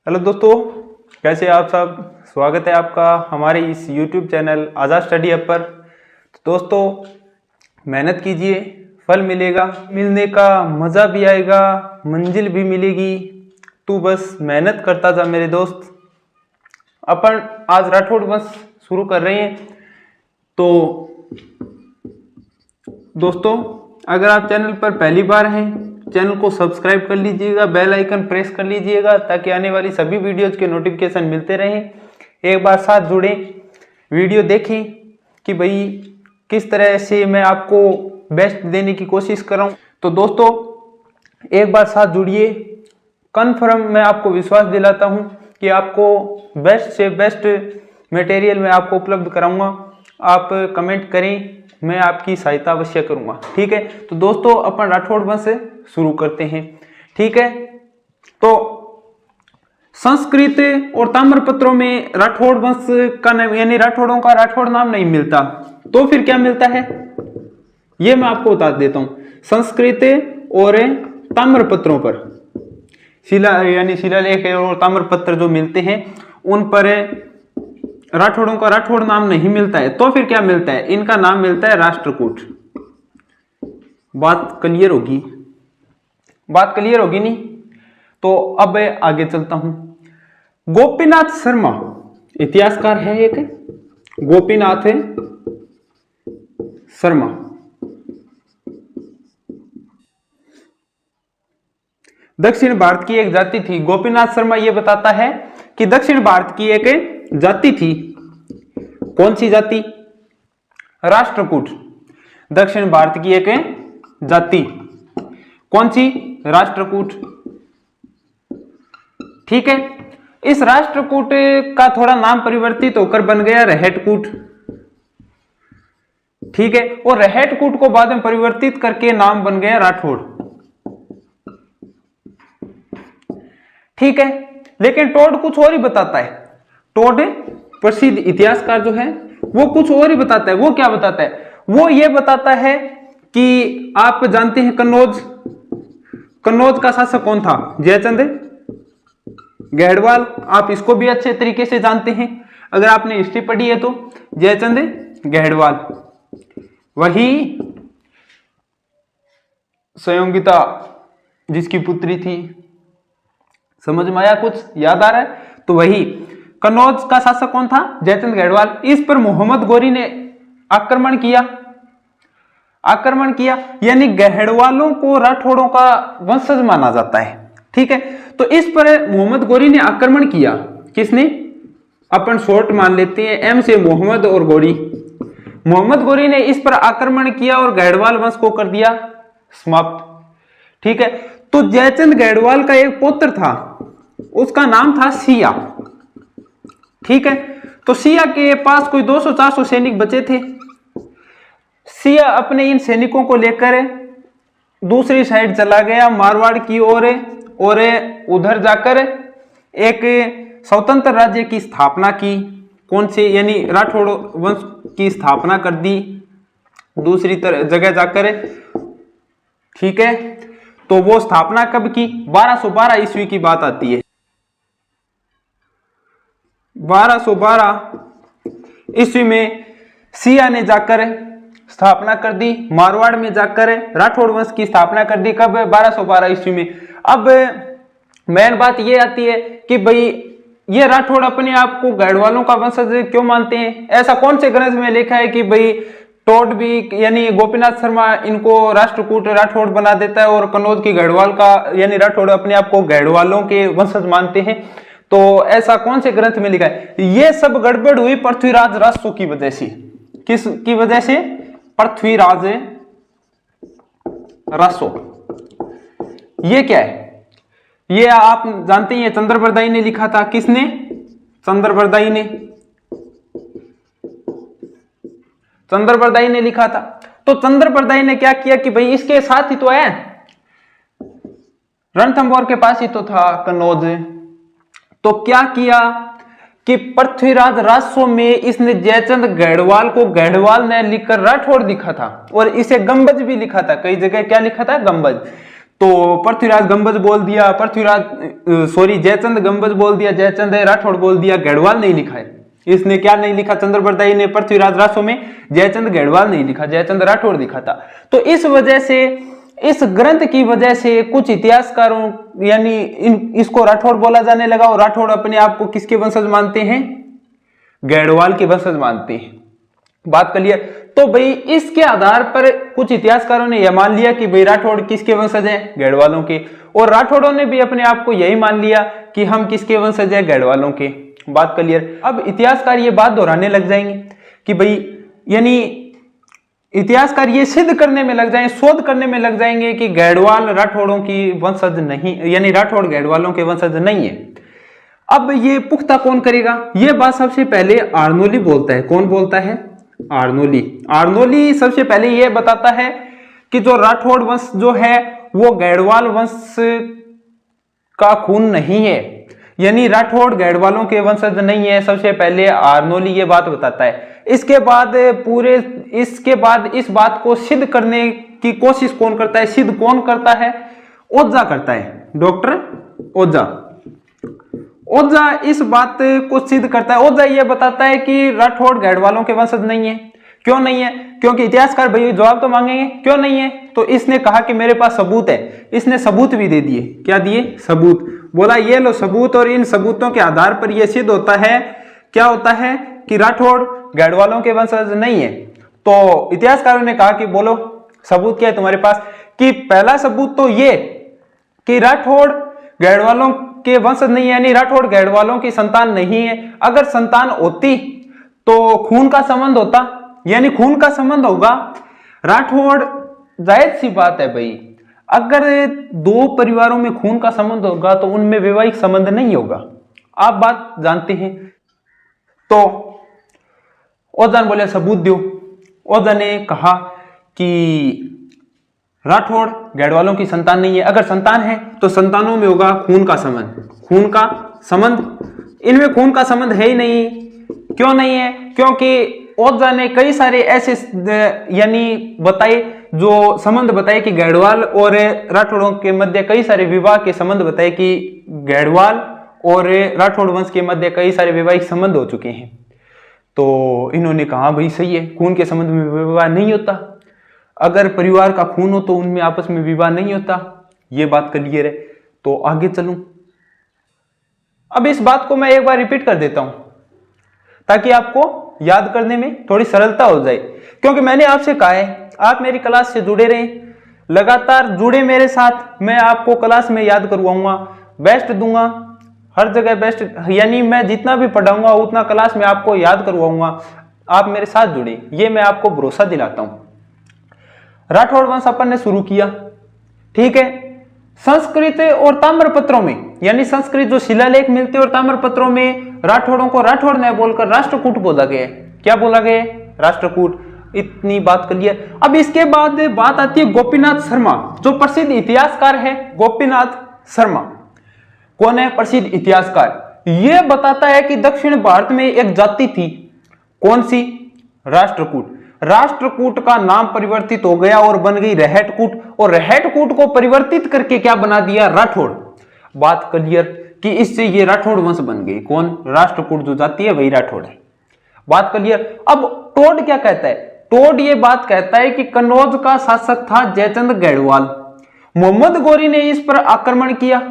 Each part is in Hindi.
हेलो दोस्तों, कैसे आप सब। स्वागत है आपका हमारे इस YouTube चैनल आज़ाद स्टडी ऐप पर। तो दोस्तों, मेहनत कीजिए, फल मिलेगा, मिलने का मज़ा भी आएगा, मंजिल भी मिलेगी। तू बस मेहनत करता जा मेरे दोस्त। अपन आज राठौड़ वंश शुरू कर रहे हैं। तो दोस्तों, अगर आप चैनल पर पहली बार हैं, चैनल को सब्सक्राइब कर लीजिएगा, बेल आइकन प्रेस कर लीजिएगा ताकि आने वाली सभी वीडियोज के नोटिफिकेशन मिलते रहें। एक बार साथ जुड़ें, वीडियो देखें कि भाई किस तरह से मैं आपको बेस्ट देने की कोशिश कर रहा हूँ। तो दोस्तों, एक बार साथ जुड़िए। कन्फर्म मैं आपको विश्वास दिलाता हूँ कि आपको बेस्ट से बेस्ट मटेरियल मैं आपको उपलब्ध कराऊंगा। आप कमेंट करें, मैं आपकी सहायता अवश्य करूंगा। ठीक है। तो दोस्तों, अपन राठौड़ वंश से शुरू करते हैं। ठीक है। तो संस्कृत और ताम्रपत्रों में राठौड़ वंश का नाम यानी राठौड़ों का राठौड़ नाम नहीं मिलता, तो फिर क्या मिलता है ये मैं आपको बता देता हूं। संस्कृत और ताम्रपत्रों पर शिलालेख और ताम्रपत्र जो मिलते हैं उन पर राठौड़ों का राठौड़ नाम नहीं मिलता है, तो फिर क्या मिलता है? इनका नाम मिलता है राष्ट्रकूट। बात क्लियर होगी? बात क्लियर होगी नहीं? तो अब आगे चलता हूं। गोपीनाथ शर्मा इतिहासकार है एक, गोपीनाथ शर्मा। दक्षिण भारत की एक जाति थी। गोपीनाथ शर्मा यह बताता है कि दक्षिण भारत की एक जाति थी। कौन सी जाति? राष्ट्रकूट। दक्षिण भारत की एक जाति कौन सी? राष्ट्रकूट। ठीक है। इस राष्ट्रकूट का थोड़ा नाम परिवर्तित होकर बन गया रहटकूट। ठीक है। और रहटकूट को बाद में परिवर्तित करके नाम बन गया राठौड़। ठीक है। लेकिन टोड कुछ और ही बताता है। टोड प्रसिद्ध इतिहासकार जो है वो कुछ और ही बताता है। वो क्या बताता है? वो ये बताता है कि आप जानते हैं कन्नौज का शासक कौन था? जयचंद गढ़वाल। आप इसको भी अच्छे तरीके से जानते हैं अगर आपने हिस्ट्री पढ़ी है तो। जयचंद गढ़वाल वही संयोगिता जिसकी पुत्री थी। समझ में आया? कुछ याद आ रहा है? तो वही कन्नौज का शासक कौन था? जयचंद गढ़वाल। इस पर मोहम्मद गोरी ने आक्रमण किया यानी गढ़वालों को राठौड़ों का वंशज माना जाता है। ठीक है। तो इस पर मोहम्मद गोरी ने आक्रमण किया। किसने? अपन शॉर्ट मान लेते हैं, एम से मोहम्मद और गोरी। मोहम्मद गोरी ने इस पर आक्रमण किया और गढ़वाल वंश को कर दिया समाप्त। ठीक है। तो जयचंद गढ़वाल का एक पुत्र था, उसका नाम था सिया। ठीक है। तो सिया के पास कोई 200-400 सैनिक बचे थे। सिया अपने इन सैनिकों को लेकर दूसरी साइड चला गया मारवाड़ की ओर और उधर जाकर एक स्वतंत्र राज्य की स्थापना की। कौन से? यानी राठौड़ वंश की स्थापना कर दी दूसरी जगह जाकर। ठीक है। तो वो स्थापना कब की? 1212 ईस्वी की बात आती है। 1212 ईस्वी में सिया ने जाकर स्थापना कर दी, मारवाड़ में जाकर राठौड़ वंश की स्थापना कर दी। कब? 1212 ईस्वी में। अब मेन बात ये आती है कि भाई ये राठौड़ अपने आप को गढ़वालों का वंशज क्यों मानते हैं? ऐसा कौन से ग्रंथ में लिखा है कि भाई टोड भी यानी गोपीनाथ शर्मा इनको राष्ट्रकूट राठौड़ बना देता है और कन्नौज की गढ़वाल का यानी राठौड़ अपने आप को गढ़वालों के वंशज मानते हैं? तो ऐसा कौन से ग्रंथ में लिखा है? ये सब गड़बड़ हुई पृथ्वीराज रासो की वजह से। किस की वजह से? पृथ्वीराज रासो। ये क्या है? ये आप जानते हैं, चंद्रबरदाई ने लिखा था। किसने? चंद्रबरदाई ने लिखा था। तो चंद्रबरदाई ने क्या किया कि भाई इसके साथ ही तो है, रणथंभौर के पास ही तो था कन्नौज। तो क्या किया कि पृथ्वीराज रासो में इसने जयचंद गढ़वाल को गढ़वाल ने लिखकर राठौड़ लिखा था और इसे गंबज भी लिखा था। कई जगह क्या लिखा था? गंबज। तो पृथ्वीराज गंबज बोल दिया, जयचंद गंबज बोल दिया, जयचंद राठौड़ बोल दिया, गढ़वाल नहीं लिखा है। इसने क्या नहीं लिखा, चंद्रबरदाई ने पृथ्वीराज रासो में जयचंद गढ़वाल नहीं लिखा, जयचंद राठौड़ लिखा था। तो इस वजह से, इस ग्रंथ की वजह से कुछ इतिहासकारों यानी इसको राठौड़ बोला जाने लगा, और राठौड़ अपने आप को किसके वंशज मानते हैं, गढ़वाल के वंशज मानते हैं। बात कर लिया। तो भाई इसके आधार पर कुछ इतिहासकारों ने यह मान लिया कि भाई राठौड़ किसके वंशज हैं, गढ़वालों के, और राठौड़ों ने भी अपने आप को यही मान लिया कि हम किसके वंशज हैं, गढ़वालों के। बात क्लियर। अब इतिहासकार ये बात दोहराने लग जाएंगे कि भाई यानी इतिहासकार ये सिद्ध करने में लग जाएंगे, शोध करने में लग जाएंगे कि गढ़वाल राठौड़ों की वंशज नहीं, यानी राठौड़ गढ़वालों के वंशज नहीं है। अब ये पुख्ता कौन करेगा, ये बात सबसे पहले आर्नोली बोलता है। कौन बोलता है, आर्नोली सबसे पहले ये बताता है कि जो राठौड़ वंश जो है वो गढ़वाल वंश का खून नहीं है, यानी राठौड़ गढ़वालों के वंशज नहीं है। सबसे पहले आर्नोली ये बात बताता है। इसके बाद इस बात को सिद्ध करने की कोशिश कौन करता है, सिद्ध कौन करता है, ओझा करता है, डॉक्टर ओझा इस बात को सिद्ध करता है। ओझा ये बताता है कि राठौड़ गढ़वालों के वंशज नहीं है। क्यों नहीं है, क्योंकि इतिहासकार भाई जवाब तो मांगेंगे क्यों नहीं है, तो इसने कहा कि मेरे पास सबूत है। इसने सबूत भी दे दिए। क्या दिए, सबूत। बोला ये लो सबूत, और इन सबूतों के आधार पर यह सिद्ध होता है, क्या होता है कि राठौड़ गढ़वालों के वंशज नहीं है। तो इतिहासकारों ने कहा कि बोलो सबूत क्या है तुम्हारे पास, कि पहला सबूत तो ये कि राठौड़ गढ़वालों के वंशज नहीं है, यानी राठौड़ गढ़वालों की संतान नहीं है। अगर संतान होती तो खून का संबंध होता, यानी खून का संबंध होगा। राठौड़, जायज सी बात है भाई, अगर दो परिवारों में खून का संबंध होगा तो उनमें वैवाहिक संबंध नहीं होगा, आप बात जानते हैं। तो ओझा ने बोले सबूत दो। ओझा ने कहा कि राठौड़ गढ़वालों की संतान नहीं है, अगर संतान है तो संतानों में होगा खून का संबंध। खून का संबंध, इनमें खून का संबंध है ही नहीं। क्यों नहीं है, क्योंकि ओझा ने कई सारे ऐसे यानी बताए, जो संबंध बताए कि गढ़वाल और राठौड़ों के मध्य कई सारे विवाह के संबंध बताए, कि गढ़वाल और राठौड़ वंश के मध्य कई सारे वैवाहिक संबंध हो चुके हैं। तो इन्होंने कहा भाई सही है, खून के संबंध में विवाह नहीं होता, अगर परिवार का खून हो तो उनमें आपस में विवाह नहीं होता। ये बात क्लियर है। तो आगे चलूं, अब इस बात को मैं एक बार रिपीट कर देता हूं ताकि आपको याद करने में थोड़ी सरलता हो जाए, क्योंकि मैंने आपसे कहा है आप मेरी क्लास से जुड़े रहें, लगातार जुड़े मेरे साथ। मैं आपको क्लास में याद करवाऊंगा, बेस्ट दूंगा, हर जगह बेस्ट, यानी मैं जितना भी पढ़ाऊंगा उतना क्लास में आपको याद करवाऊंगा। आप मेरे साथ जुड़े, ये मैं आपको भरोसा दिलाता हूं। राठौड़ वंश अपन ने शुरू किया, ठीक है। संस्कृत और ताम्रपत्रों में, यानी संस्कृत जो शिलालेख मिलते हैं और ताम्रपत्रों में राठौड़ों को राठौड़ न बोलकर राष्ट्रकूट बोला गया। क्या बोला गया, राष्ट्रकूट। इतनी बात कर लिया। अब इसके बाद बात आती है गोपीनाथ शर्मा, जो प्रसिद्ध इतिहासकार है। गोपीनाथ शर्मा कौन है, प्रसिद्ध इतिहासकार। यह बताता है कि दक्षिण भारत में एक जाति थी, कौन सी, राष्ट्रकूट। राष्ट्रकूट का नाम परिवर्तित हो गया और बन गई रहटकूट, और रहटकूट को परिवर्तित करके क्या बना दिया, राठौड़। बात क्लियर कि इससे ये राठौड़ वंश बन गई। कौन, राष्ट्रकूट जो जाति है वही राठौड़ है। बात क्लियर। अब टोड क्या कहता है, टोड ये बात कहता है कि कन्नौज का शासक था जयचंद गढ़वाल। मोहम्मद गौरी ने इस पर आक्रमण किया।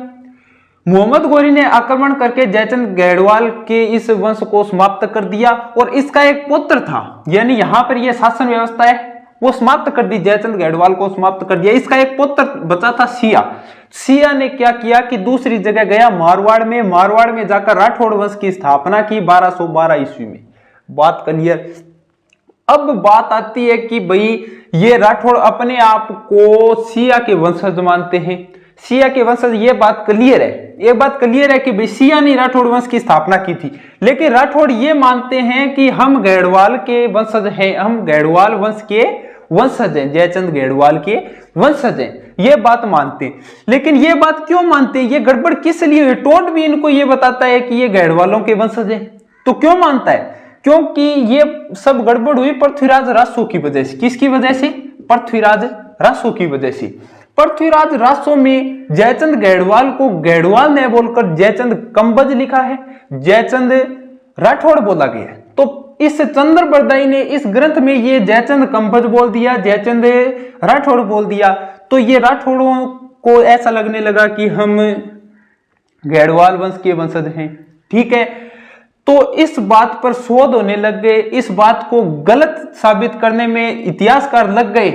मोहम्मद गौरी ने आक्रमण करके जयचंद गढ़वाल के इस वंश को समाप्त कर दिया, और इसका एक पुत्र था, यानी यहां पर यह शासन व्यवस्था है वो समाप्त कर दी, जयचंद गढ़वाल को समाप्त कर दिया। इसका एक पुत्र बचा था सिया। सिया ने क्या किया कि दूसरी जगह गया, मारवाड़ में जाकर राठौड़ वंश की स्थापना की 1212 ईस्वी में। बात क्लियर। अब बात आती है कि भाई ये राठौड़ अपने आप को सिया के वंशज मानते हैं, सिया के वंशज। ये बात क्लियर है, ये बात क्लियर है कि भाई सिया ने राठौड़ वंश की स्थापना की थी, लेकिन राठौड़ ये मानते हैं कि हम गढ़वाल के वंशज हैं, हम गढ़वाल वंश के वंशज हैं, जयचंद गढ़वाल के वंशज हैं, ये बात मानते हैं। लेकिन ये बात क्यों मानते हैं, ये गड़बड़ किस लिए हुई। टोड भी इनको ये बताता है कि ये गढ़वालों के वंशज हैं, तो क्यों मानता है, क्योंकि ये सब गड़बड़ हुई पृथ्वीराज रासो की वजह से। किसकी वजह से, पृथ्वीराज रासो की वजह से। पृथ्वीराज रासो में जयचंद गढ़वाल को गढ़वाल ने बोलकर जयचंद कंबज लिखा है, जयचंद राठौड़ बोला गया है। तो इस चंद्र बरदाई ने इस ग्रंथ में ये जयचंद कंबज बोल दिया, जयचंद राठौड़ बोल दिया। तो ये राठौड़ों को ऐसा लगने लगा कि हम गढ़वाल वंश के वंशज हैं, ठीक है। तो इस बात पर शोध होने लग गए, इस बात को गलत साबित करने में इतिहासकार लग गए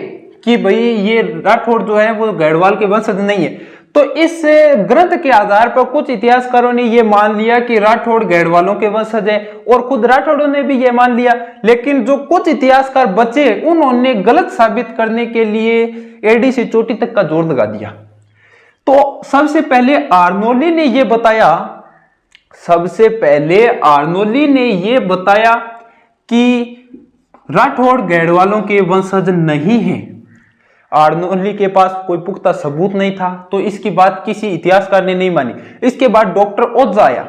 कि भाई ये राठौड़ जो है वो गढ़वाल के वंशज नहीं है। तो इस ग्रंथ के आधार पर कुछ इतिहासकारों ने ये मान लिया कि राठौड़ गढ़वालों के वंशज है, और खुद राठौड़ों ने भी ये मान लिया। लेकिन जो कुछ इतिहासकार बचे उन्होंने गलत साबित करने के लिए एडी से चोटी तक का जोर लगा दिया। तो सबसे पहले आर्नोल्डी ने ये बताया कि राठौड़ गढ़वालों के वंशज नहीं है। आर्नोल्डी के पास कोई पुख्ता सबूत नहीं था, तो इसकी बात किसी इतिहासकार ने नहीं मानी। इसके बाद डॉक्टर ओज़ा आया।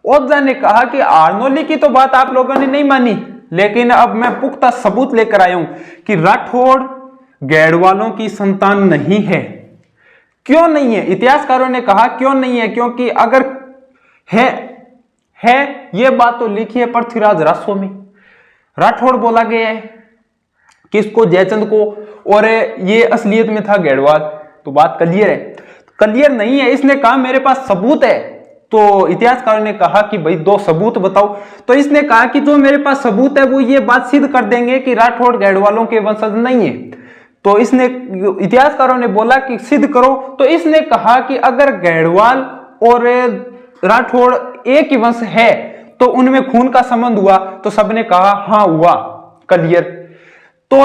ओज़ा ने कहा कि आर्नोल्डी की तो बात आप लोगों ने नहीं मानी, लेकिन अब मैं पुख्ता सबूत लेकर आया हूं कि राठौड़ गढ़वालों की संतान नहीं है। क्यों नहीं है? इतिहासकारों ने कहा क्यों नहीं है, क्योंकि अगर है ये बात तो लिखी है पृथ्वीराज रासो में, राठौड़ बोला गया है किसको? जयचंद को, और ये असलियत में था गढ़वाल। तो बात क्लियर है? क्लियर नहीं है। इसने कहा मेरे पास सबूत है। तो इतिहासकारों ने कहा कि भाई 2 सबूत बताओ। तो इसने कहा कि जो मेरे पास सबूत है वो ये बात सिद्ध कर देंगे कि राठौड़ गढ़वालों के वंशज नहीं है। तो इसने इतिहासकारों ने बोला कि सिद्ध करो। तो इसने कहा कि अगर गढ़वाल और राठौड़ एक ही वंश है तो उनमें खून का संबंध हुआ। तो सबने कहा हाँ हुआ, क्लियर। तो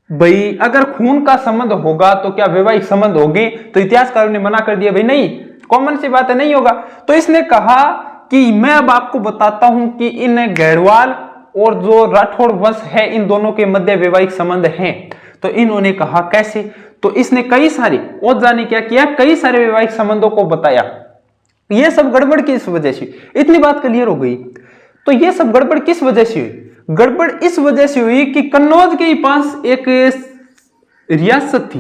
भाई अगर खून का संबंध होगा तो क्या वैवाहिक संबंध होगी? तो इतिहासकारों ने मना कर दिया, भाई नहीं, कॉमन सी बात है, नहीं होगा। तो इसने कहा कि मैं अब आपको बताता हूं कि इन गढ़वाल और जो राठौड़ वंश है इन दोनों के मध्य वैवाहिक संबंध हैं। तो इन्होंने कहा कैसे? तो इसने कई सारे, ओज़ा ने क्या किया, कई सारे वैवाहिक संबंधों को बताया। ये सब गड़बड़ किस वजह से? इतनी बात क्लियर हो गई। तो ये सब गड़बड़ किस वजह से हुई? गड़बड़ इस वजह से हुई कि कन्नौज के पास एक रियासत थी।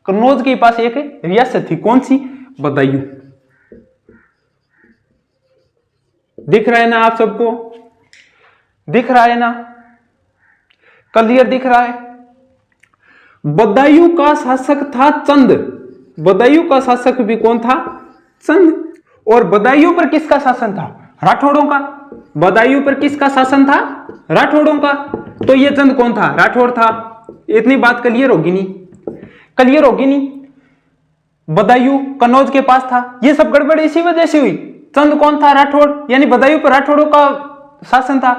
कन्नौज के पास एक रियासत थी, कौन सी? बदायूं। दिख रहा है ना आप सबको? दिख रहा है ना? क्लियर दिख रहा है? बदायूं का शासक था चंद। बदायूं का शासक भी कौन था? चंद। और बदायूं पर किसका शासन था? राठौड़ों का। बदायूं पर किसका शासन था? राठौड़ों का। तो ये चंद कौन था? राठौड़ था। इतनी बात क्लियर होगी नहीं? क्लियर होगी नहीं? बदायूं कन्नौज के पास था। ये सब गड़बड़ इसी वजह से हुई। चंद कौन था? राठौड़, यानी बदायूं पर राठौड़ों का शासन था।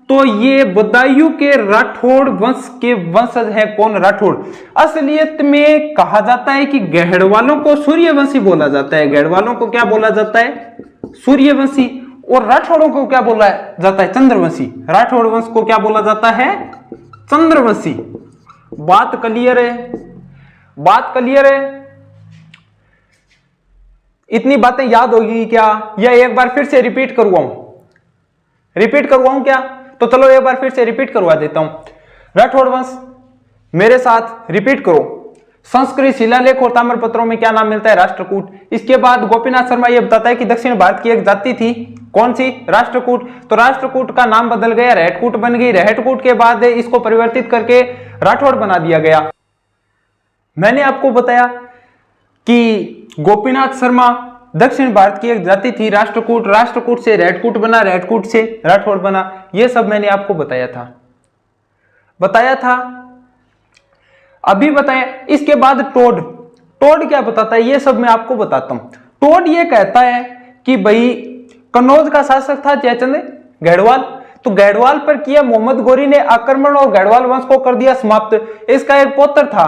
तो ये बदायूं के राठौड़ वंश के वंशज है कौन? राठौड़। असलियत में कहा जाता है कि गढ़वालों को सूर्यवंशी बोला जाता है। गढ़वालों को क्या बोला जाता है? सूर्यवंशी। और राठौड़ों को क्या बोला जाता है? चंद्रवंशी। राठौड़ वंश को क्या बोला जाता है? चंद्रवंशी। बात क्लियर है? बात क्लियर है? इतनी बातें याद होगी क्या, या एक बार फिर से रिपीट करवाऊं? रिपीट करवाऊं क्या? तो चलो एक बार फिर से रिपीट करवा देता हूं। राठौड़ वंश मेरे साथ रिपीट करो। संस्कृत शिलालेख और ताम्रपत्रों में क्या नाम मिलता है? राष्ट्रकूट। इसके बाद गोपीनाथ शर्मा यह बताता है कि दक्षिण भारत की एक जाति थी, कौन सी? राष्ट्रकूट। तो राष्ट्रकूट का नाम बदल गया, रहटकूट बन गई। रहटकूट के बाद इसको परिवर्तित करके राठौड़ बना दिया गया। मैंने आपको बताया कि गोपीनाथ शर्मा दक्षिण भारत की एक जाति थी राष्ट्रकूट। राष्ट्रकूट से रहटकूट बना, रहटकूट से राठौड़ बना। यह सब मैंने आपको बताया था। अभी बताया। इसके बाद टोड। टोड क्या बताता है? ये सब मैं आपको बताता हूं। टोड ये कहता है कि भाई कन्नौज का शासक था जयचंद गढ़वाल। तो गढ़वाल पर किया मोहम्मद गोरी ने आक्रमण और गढ़वाल वंश को कर दिया समाप्त। इसका एक पुत्र था,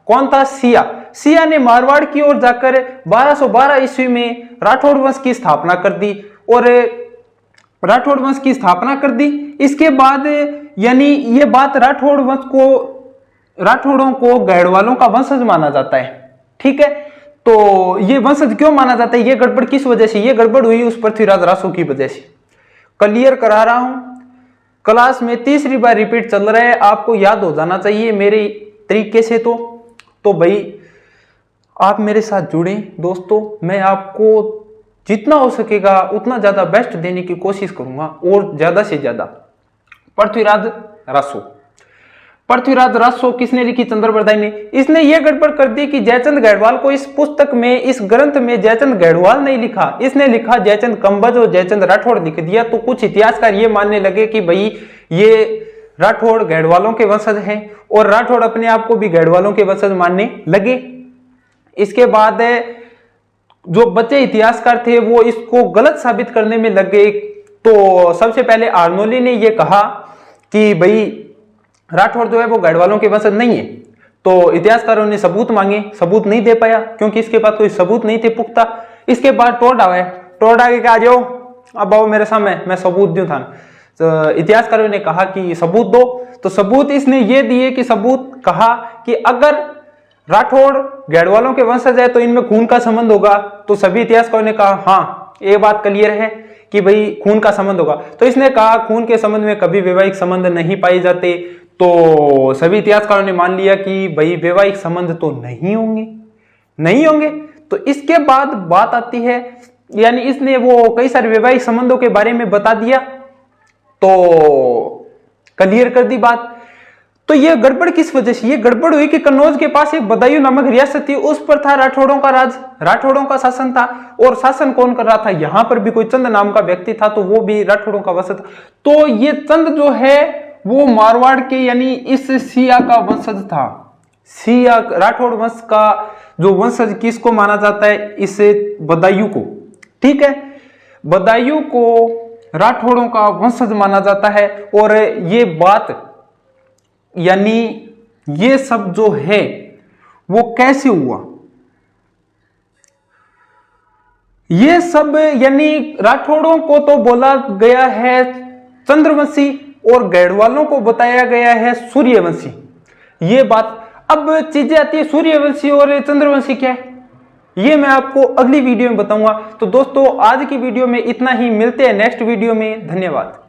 कौन था? सिया। सिया ने मारवाड़ की ओर जाकर 1212 ईस्वी में राठौड़ वंश की स्थापना कर दी और राठौड़ वंश की स्थापना कर दी। इसके बाद यानी ये बात राठौड़ों को गढ़वालों का वंशज माना जाता है, ठीक है। तो ये वंशज क्यों माना जाता है? ये गड़बड़ किस वजह से? ये गड़बड़ हुई उस पृथ्वीराज रासो की वजह से। क्लियर करा रहा हूं। क्लास में तीसरी बार रिपीट चल रहा है, आपको याद हो जाना चाहिए मेरे तरीके से। तो भाई आप मेरे साथ जुड़े दोस्तों, मैं आपको जितना हो सकेगा उतना ज्यादा बेस्ट देने की कोशिश करूंगा और ज्यादा से ज्यादा। पृथ्वीराज रासो किसने लिखी? चंद्रबरदाई ने। इसने ये गड़बड़ कर दी कि जयचंद गढ़वाल को इस पुस्तक में, इस ग्रंथ में जयचंद गढ़वाल नहीं लिखा, इसने लिखा जयचंद कंबज और जयचंद राठौड़ लिख दिया। तो कुछ इतिहासकार ये मानने लगे कि भाई ये राठौड़ गढ़वालों के वंशज हैं और राठौड़ अपने आप को भी गढ़वालों के वंशज मानने लगे। इसके बाद जो बचे इतिहासकार थे वो इसको गलत साबित करने में लग गए। तो सबसे पहले आर्नोली ने ये कहा कि भाई राठौड़ जो है वो गढ़वालों के वंशज नहीं है। तो इतिहासकारों ने सबूत मांगे, सबूत नहीं दे पाया क्योंकि इसके पास कोई सबूत नहीं थे पुख्ता। इसके बाद टोड आए कि आ जाओ, अब आओ मेरे सामने, मैं सबूत दूं था। तो इतिहासकारों ने कहा कि सबूत दो। तो सबूत इसने ये दिए कि सबूत कहा कि अगर राठौड़ गढ़वालों के वंशज है तो इनमें खून का संबंध होगा। तो सभी इतिहासकारों ने कहा हाँ ये बात क्लियर है कि भाई खून का संबंध होगा। तो इसने कहा खून के संबंध में कभी वैवाहिक संबंध नहीं पाए जाते। तो सभी इतिहासकारों ने मान लिया कि भाई वैवाहिक संबंध तो नहीं होंगे। तो इसके बाद बात आती है, यानी इसने वो कई सारे वैवाहिक संबंधों के बारे में बता दिया, तो क्लियर कर दी बात। तो ये गड़बड़ किस वजह से? ये गड़बड़ हुई कि कन्नौज के पास एक बदायूं नामक रियासत थी, उस पर था राठौड़ों का राज, राठौड़ों का शासन था। और शासन कौन कर रहा था? यहां पर भी कोई चंद नाम का व्यक्ति था, तो वो भी राठौड़ों का वंशज। तो ये चंद जो है वो मारवाड़ के, यानी इस सिया का वंशज था। सिया राठौड़ वंश का जो वंशज किसको माना जाता है? इस बदायूं को। ठीक है, बदायूं को राठौड़ों का वंशज माना जाता है। और ये बात, यानी ये सब जो है वो कैसे हुआ? ये सब यानी राठौड़ों को तो बोला गया है चंद्रवंशी और गढ़वालों को बताया गया है सूर्यवंशी। ये बात, अब चीजें आती है सूर्यवंशी और चंद्रवंशी क्या है, ये मैं आपको अगली वीडियो में बताऊंगा। तो दोस्तों आज की वीडियो में इतना ही, मिलते हैं नेक्स्ट वीडियो में। धन्यवाद।